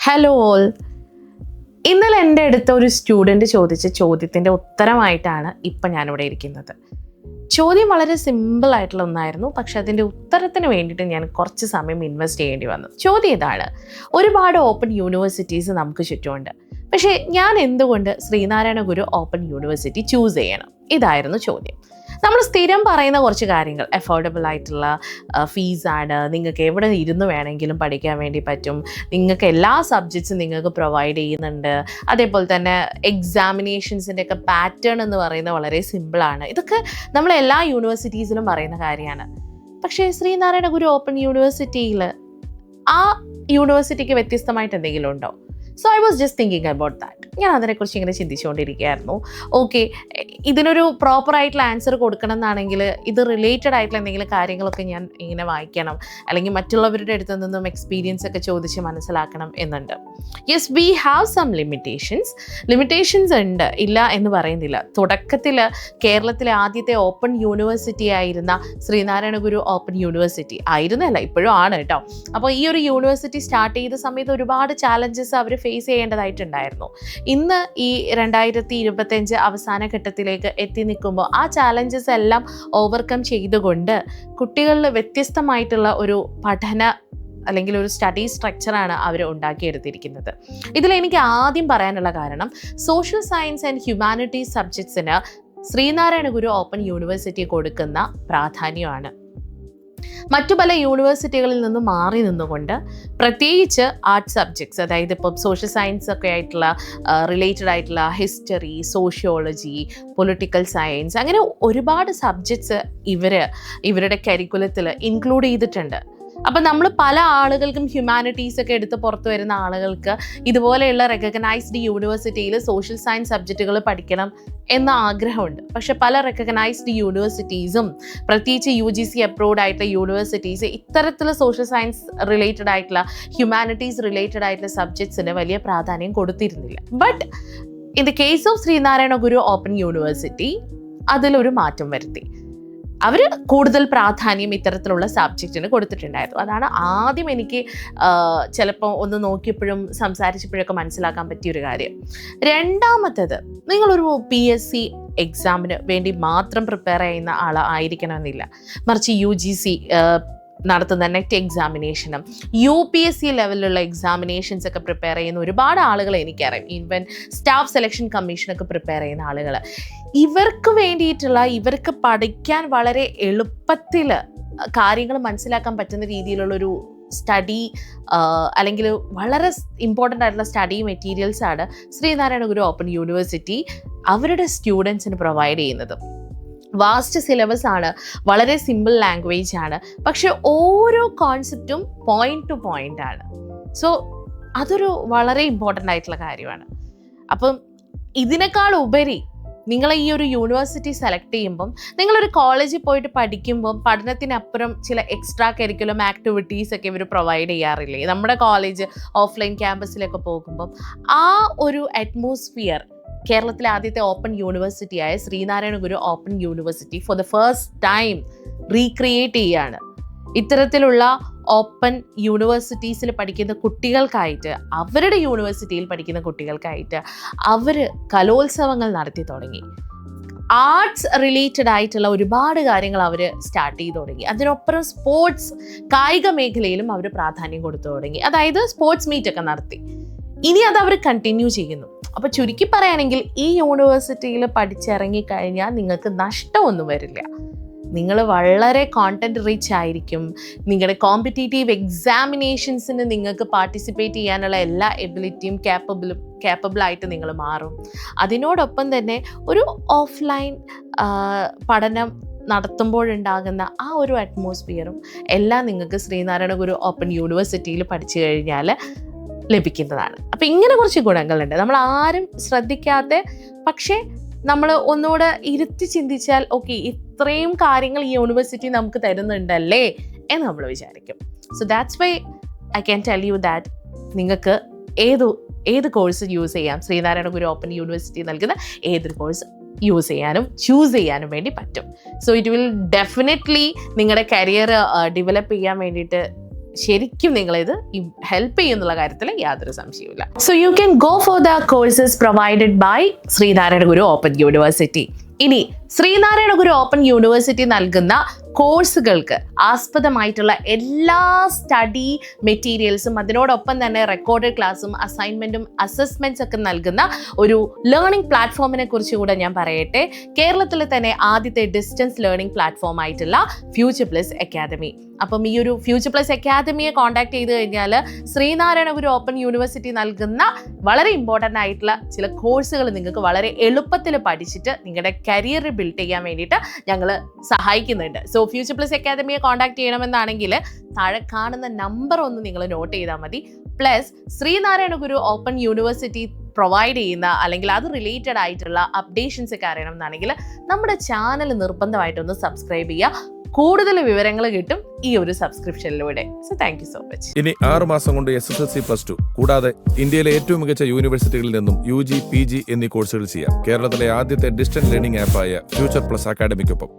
Hello all. ഇന്നലെ എൻ്റെ അടുത്ത ഒരു സ്റ്റുഡൻറ്റ് ചോദിച്ച ചോദ്യത്തിൻ്റെ ഉത്തരമായിട്ടാണ് ഇപ്പം ഞാനിവിടെ ഇരിക്കുന്നത്. ചോദ്യം വളരെ സിമ്പിളായിട്ടുള്ള ഒന്നായിരുന്നു, പക്ഷെ അതിൻ്റെ ഉത്തരത്തിന് വേണ്ടിയിട്ട് ഞാൻ കുറച്ച് സമയം ഇൻവെസ്റ്റ് ചെയ്യേണ്ടി വന്നു. ചോദ്യം ഇതാണ്: ഒരുപാട് ഓപ്പൺ യൂണിവേഴ്സിറ്റീസ് നമുക്ക് ചുറ്റുമുണ്ട്, പക്ഷേ ഞാൻ എന്തുകൊണ്ട് Sreenarayana Guru open university choose ചെയ്യണം? ഇതായിരുന്നു ചോദ്യം. നമ്മൾ സ്ഥിരം പറയുന്ന കുറച്ച് കാര്യങ്ങൾ, അഫോർഡബിൾ ആയിട്ടുള്ള ഫീസാണ്, നിങ്ങൾക്ക് എവിടെ ഇരുന്ന് വേണമെങ്കിലും പഠിക്കാൻ വേണ്ടി പറ്റും, നിങ്ങൾക്ക് എല്ലാ സബ്ജക്ട്സും നിങ്ങൾക്ക് പ്രൊവൈഡ് ചെയ്യുന്നുണ്ട്, അതേപോലെ തന്നെ എക്സാമിനേഷൻസിൻ്റെ ഒക്കെ പാറ്റേൺ എന്ന് പറയുന്നത് വളരെ സിമ്പിളാണ്. ഇതൊക്കെ നമ്മൾ എല്ലാ യൂണിവേഴ്സിറ്റീസിലും പറയുന്ന കാര്യമാണ്. പക്ഷേ ശ്രീനാരായണ ഗുരു ഓപ്പൺ യൂണിവേഴ്സിറ്റിയിൽ ആ യൂണിവേഴ്സിറ്റിക്ക് വ്യത്യസ്തമായിട്ട് എന്തെങ്കിലും ഉണ്ടോ? So I was just thinking about that. ഞാൻ അതിനെക്കുറിച്ച് ഇങ്ങനെ ചിന്തിച്ചുകൊണ്ടിരിക്കുകയായിരുന്നു. ഓക്കെ, ഇതിനൊരു പ്രോപ്പറായിട്ടുള്ള ആൻസർ കൊടുക്കണം എന്നാണെങ്കിൽ ഇത് റിലേറ്റഡ് ആയിട്ടുള്ള എന്തെങ്കിലും കാര്യങ്ങളൊക്കെ ഞാൻ ഇങ്ങനെ വായിക്കണം, അല്ലെങ്കിൽ മറ്റുള്ളവരുടെ അടുത്ത് നിന്നും എക്സ്പീരിയൻസ് ഒക്കെ ചോദിച്ച് മനസ്സിലാക്കണം എന്നുണ്ട്. Yes, we have some limitations ഉണ്ട്, ഇല്ല എന്ന് പറയുന്നില്ല. തുടക്കത്തിൽ കേരളത്തിലെ ആദ്യത്തെ ഓപ്പൺ യൂണിവേഴ്സിറ്റി ആയിരുന്ന ശ്രീനാരായണ ഗുരു ഓപ്പൺ യൂണിവേഴ്സിറ്റി ആയിരുന്നല്ല, ഇപ്പോഴും ആണ് കേട്ടോ. അപ്പോൾ ഈ ഒരു യൂണിവേഴ്സിറ്റി സ്റ്റാർട്ട് ചെയ്ത സമയത്ത് ഒരുപാട് ചാലഞ്ചസ് അവർ ഫേസ് ചെയ്യേണ്ടതായിട്ടുണ്ടായിരുന്നു. ഇന്ന് ഈ 2025 അവസാന ഘട്ടത്തിലേക്ക് എത്തി നിൽക്കുമ്പോൾ ആ ചാലഞ്ചസ് എല്ലാം ഓവർകം ചെയ്തുകൊണ്ട് കുട്ടികളിൽ വ്യത്യസ്തമായിട്ടുള്ള ഒരു പഠന അല്ലെങ്കിൽ ഒരു സ്റ്റഡി സ്ട്രക്ചറാണ് അവർ ഉണ്ടാക്കിയെടുത്തിരിക്കുന്നത്. ഇതിലെനിക്ക് ആദ്യം പറയാനുള്ള കാരണം, സോഷ്യൽ സയൻസ് ആൻഡ് ഹ്യൂമാനിറ്റീസ് സബ്ജക്ട്സിന് ശ്രീനാരായണ ഗുരു ഓപ്പൺ യൂണിവേഴ്സിറ്റി കൊടുക്കുന്ന പ്രാധാന്യമാണ്. മറ്റു പല യൂണിവേഴ്സിറ്റികളിൽ നിന്നും മാറി നിന്നുകൊണ്ട് പ്രത്യേകിച്ച് ആർട്സ് സബ്ജക്ട്സ്, അതായത് ഇപ്പം സോഷ്യൽ സയൻസ് ഒക്കെ ആയിട്ടുള്ള റിലേറ്റഡ് ആയിട്ടുള്ള ഹിസ്റ്ററി, സോഷ്യോളജി, പൊളിറ്റിക്കൽ സയൻസ്, അങ്ങനെ ഒരുപാട് സബ്ജക്ട്സ് ഇവരുടെ കരിക്കുലത്തിൽ ഇൻക്ലൂഡ് ചെയ്തിട്ടുണ്ട്. അപ്പം നമ്മൾ പല ആളുകൾക്കും ഹ്യൂമാനിറ്റീസ് ഒക്കെ എടുത്ത് പുറത്തു വരുന്ന ആളുകൾക്ക് ഇതുപോലെയുള്ള റെക്കഗ്നൈസ്ഡ് യൂണിവേഴ്സിറ്റിയിൽ സോഷ്യൽ സയൻസ് സബ്ജക്റ്റുകൾ പഠിക്കണം എന്ന ആഗ്രഹമുണ്ട്. പക്ഷെ പല റെക്കഗ്നൈസ്ഡ് യൂണിവേഴ്സിറ്റീസും പ്രത്യേകിച്ച് UGC അപ്രൂവ്ഡ് ആയിട്ടുള്ള യൂണിവേഴ്സിറ്റീസ് ഇത്തരത്തിലുള്ള സോഷ്യൽ സയൻസ് റിലേറ്റഡ് ആയിട്ടുള്ള ഹ്യൂമാനിറ്റീസ് റിലേറ്റഡ് ആയിട്ടുള്ള സബ്ജക്ട്സിന് വലിയ പ്രാധാന്യം കൊടുത്തിരുന്നില്ല. But in the case of Sree Narayana Guru open university അതിലൊരു മാറ്റം വരുത്തി. അവർ കൂടുതൽ പ്രാധാന്യം ഇത്തരത്തിലുള്ള സബ്ജക്റ്റിന് കൊടുത്തിട്ടുണ്ടായിരുന്നു. അതാണ് ആദ്യം എനിക്ക് ചിലപ്പോൾ ഒന്ന് നോക്കിയപ്പോഴും സംസാരിച്ചപ്പോഴൊക്കെ മനസ്സിലാക്കാൻ പറ്റിയൊരു കാര്യം. രണ്ടാമത്തേത്, നിങ്ങളൊരു PSC എക്സാമിന് വേണ്ടി മാത്രം പ്രിപ്പയർ ചെയ്യുന്ന ആയിരിക്കണമെന്നില്ല, മറിച്ച് UGC നടത്തുന്ന നെറ്റ് എക്സാമിനേഷനും UPSC ലെവലിലുള്ള എക്സാമിനേഷൻസ് ഒക്കെ പ്രിപ്പയർ ചെയ്യുന്ന ഒരുപാട് ആളുകൾ എനിക്കറിയാം. ഈവൻ സ്റ്റാഫ് സെലക്ഷൻ കമ്മീഷനൊക്കെ പ്രിപ്പയർ ചെയ്യുന്ന ആളുകൾ. ഇവർക്ക് വേണ്ടിയിട്ടുള്ള, ഇവർക്ക് പഠിക്കാൻ വളരെ എളുപ്പത്തിൽ കാര്യങ്ങൾ മനസ്സിലാക്കാൻ പറ്റുന്ന രീതിയിലുള്ളൊരു സ്റ്റഡി അല്ലെങ്കിൽ വളരെ ഇമ്പോർട്ടൻ്റ് ആയിട്ടുള്ള study മെറ്റീരിയൽസാണ് Sreenarayana Guru open university അവരുടെ സ്റ്റുഡൻസിന് പ്രൊവൈഡ് ചെയ്യുന്നത്. വാസ്റ്റ് സിലബസ് ആണ്, വളരെ സിമ്പിൾ ലാംഗ്വേജ് ആണ്, പക്ഷെ ഓരോ കോൺസെപ്റ്റും പോയിന്റ് ടു പോയിന്റ് ആണ്. സോ അതൊരു വളരെ ഇമ്പോർട്ടൻ്റ് ആയിട്ടുള്ള കാര്യമാണ്. അപ്പം ഇതിനേക്കാൾ ഉപരി നിങ്ങൾ ഈ ഒരു യൂണിവേഴ്സിറ്റി സെലക്ട് ചെയ്യുമ്പം, നിങ്ങളൊരു കോളേജിൽ പോയിട്ട് പഠിക്കുമ്പം പഠനത്തിനപ്പുറം ചില എക്സ്ട്രാ കരിക്കുലം ആക്ടിവിറ്റീസ് ഒക്കെ ഇവർ പ്രൊവൈഡ് ചെയ്യാറില്ലേ? നമ്മുടെ കോളേജ് ഓഫ്ലൈൻ ക്യാമ്പസിലൊക്കെ പോകുമ്പം ആ ഒരു അറ്റ്മോസ്ഫിയർ കേരളത്തിലെ ആദ്യത്തെ ഓപ്പൺ യൂണിവേഴ്സിറ്റിയായ Sree Narayana Guru open university for the first time recreate ചെയ്യാണ്. ഇത്തരത്തിലുള്ള ഓപ്പൺ യൂണിവേഴ്സിറ്റീസിൽ പഠിക്കുന്ന കുട്ടികൾക്കായിട്ട്, അവരുടെ യൂണിവേഴ്സിറ്റിയിൽ പഠിക്കുന്ന കുട്ടികൾക്കായിട്ട് അവർ കലോത്സവങ്ങൾ നടത്തി തുടങ്ങി. ആർട്സ് റിലേറ്റഡ് ആയിട്ടുള്ള ഒരുപാട് കാര്യങ്ങൾ അവർ സ്റ്റാർട്ട് ചെയ്ത് തുടങ്ങി. അതിനൊപ്പം സ്പോർട്സ്, കായിക മേഖലയിലും അവർ പ്രാധാന്യം കൊടുത്തു തുടങ്ങി. അതായത് സ്പോർട്സ് മീറ്റ് ഒക്കെ നടത്തി. ഇനി അത് അവർ കണ്ടിന്യൂ ചെയ്യുന്നു. അപ്പോൾ ചുരുക്കി പറയുകയാണെങ്കിൽ ഈ യൂണിവേഴ്സിറ്റിയിൽ പഠിച്ചിറങ്ങിക്കഴിഞ്ഞാൽ നിങ്ങൾക്ക് നഷ്ടമൊന്നും വരില്ല. നിങ്ങൾ വളരെ കോണ്ടന്റ് റിച്ച് ആയിരിക്കും. നിങ്ങളുടെ കോമ്പറ്റേറ്റീവ് എക്സാമിനേഷൻസിന് നിങ്ങൾക്ക് പാർട്ടിസിപ്പേറ്റ് ചെയ്യാനുള്ള എല്ലാ എബിലിറ്റിയും കേപ്പബിളായിട്ട് നിങ്ങൾ മാറും. അതിനോടൊപ്പം തന്നെ ഒരു ഓഫ്ലൈൻ പഠനം നടത്തുമ്പോഴുണ്ടാകുന്ന ആ ഒരു അറ്റ്മോസ്ഫിയറും എല്ലാം നിങ്ങൾക്ക് ശ്രീനാരായണ ഗുരു ഓപ്പൺ യൂണിവേഴ്സിറ്റിയിൽ പഠിച്ചു കഴിഞ്ഞാൽ ലഭിക്കുന്നതാണ്. അപ്പം ഇങ്ങനെ കുറച്ച് ഗുണങ്ങളുണ്ട്, നമ്മൾ ആരും ശ്രദ്ധിക്കാത്ത, പക്ഷേ നമ്മൾ ഒന്നുകൂടെ ഇരുത്തി ചിന്തിച്ചാൽ ഓക്കെ, ഇത്രയും കാര്യങ്ങൾ ഈ യൂണിവേഴ്സിറ്റി നമുക്ക് തരുന്നുണ്ടല്ലേ എന്ന് നമ്മൾ വിചാരിക്കും. So that's why I can tell you that നിങ്ങൾക്ക് ഏത് കോഴ്സ് യൂസ് ചെയ്യാം. ശ്രീനാരായണ ഗുരു ഓപ്പൺ യൂണിവേഴ്സിറ്റി നൽകുന്ന ഏതൊരു കോഴ്സ് യൂസ് ചെയ്യാനും ചൂസ് ചെയ്യാനും വേണ്ടി പറ്റും. സോ ഇറ്റ് വിൽ ഡെഫിനറ്റ്ലി നിങ്ങളുടെ കരിയർ ഡെവലപ്പ് ചെയ്യാൻ വേണ്ടിയിട്ട് ശരിക്കും നിങ്ങളിത് ഹെൽപ്പ് ചെയ്യുന്നുള്ള കാര്യത്തിൽ യാതൊരു സംശയവുമില്ല. So you can go for the courses provided by Sree Narayana Guru open university. ഇനി ശ്രീനാരായണ ഗുരു ഓപ്പൺ യൂണിവേഴ്സിറ്റി നൽകുന്ന കോഴ്സുകൾക്ക് ആസ്പദമായിട്ടുള്ള എല്ലാ സ്റ്റഡി മെറ്റീരിയൽസും അതിനോടൊപ്പം തന്നെ റെക്കോർഡഡ് ക്ലാസ്സും അസൈൻമെൻറ്റും അസസ്മെൻറ്റ്സ് ഒക്കെ നൽകുന്ന ഒരു ലേണിംഗ് പ്ലാറ്റ്ഫോമിനെ കുറിച്ച് കൂടെ ഞാൻ പറയട്ടെ. കേരളത്തിലെ തന്നെ ആദ്യത്തെ ഡിസ്റ്റൻസ് ലേണിംഗ് പ്ലാറ്റ്ഫോം ആയിട്ടുള്ള ഫ്യൂച്ചർ പ്ലസ് അക്കാദമി. അപ്പം ഈ ഒരു ഫ്യൂച്ചർ പ്ലസ് അക്കാദമിയെ കോൺടാക്ട് ചെയ്ത് കഴിഞ്ഞാൽ ശ്രീനാരായണ ഗുരു ഓപ്പൺ യൂണിവേഴ്സിറ്റി നൽകുന്ന വളരെ ഇമ്പോർട്ടൻ്റ് ആയിട്ടുള്ള ചില കോഴ്സുകൾ നിങ്ങൾക്ക് വളരെ എളുപ്പത്തിൽ പഠിച്ചിട്ട് നിങ്ങളുടെ കരിയർ ബിൽഡ് ചെയ്യാൻ വേണ്ടിയിട്ട് ഞങ്ങൾ സഹായിക്കുന്നുണ്ട്. സോ ഫ്യൂച്ചർ പ്ലസ് അക്കാദമിയെ കോൺടാക്ട് ചെയ്യണമെന്നാണെങ്കിൽ താഴെ കാണുന്ന നമ്പർ ഒന്ന് നിങ്ങൾ നോട്ട് ചെയ്താൽ മതി. Plus Sreenarayana Guru open university provide ചെയ്യുന്ന അല്ലെങ്കിൽ അത് റിലേറ്റഡ് ആയിട്ടുള്ള അപ്ഡേഷൻസ് ഒക്കെ അറിയണമെന്നാണെങ്കിൽ നമ്മുടെ ചാനൽ നിർബന്ധമായിട്ടൊന്ന് സബ്സ്ക്രൈബ് ചെയ്യുക. കൂടുതൽ വിവരങ്ങൾ കിട്ടും ഈ ഒരു സബ്സ്ക്രിപ്ഷനിലൂടെ. So thank you so much. ഇനി 6 മാസം കൊണ്ട് SSLC+2 കൂടാതെ ഇന്ത്യയിലെ ഏറ്റവും മികച്ച യൂണിവേഴ്സിറ്റികളിൽ നിന്നും UG, PG എന്നീ കോഴ്സുകൾ ചെയ്യാം കേരളത്തിലെ ആദ്യത്തെ ഡിസ്റ്റൻസ് ലേണിംഗ് ആപ്പായ ഫ്യൂച്ചർ പ്ലസ് അക്കാഡമിക്കൊപ്പം.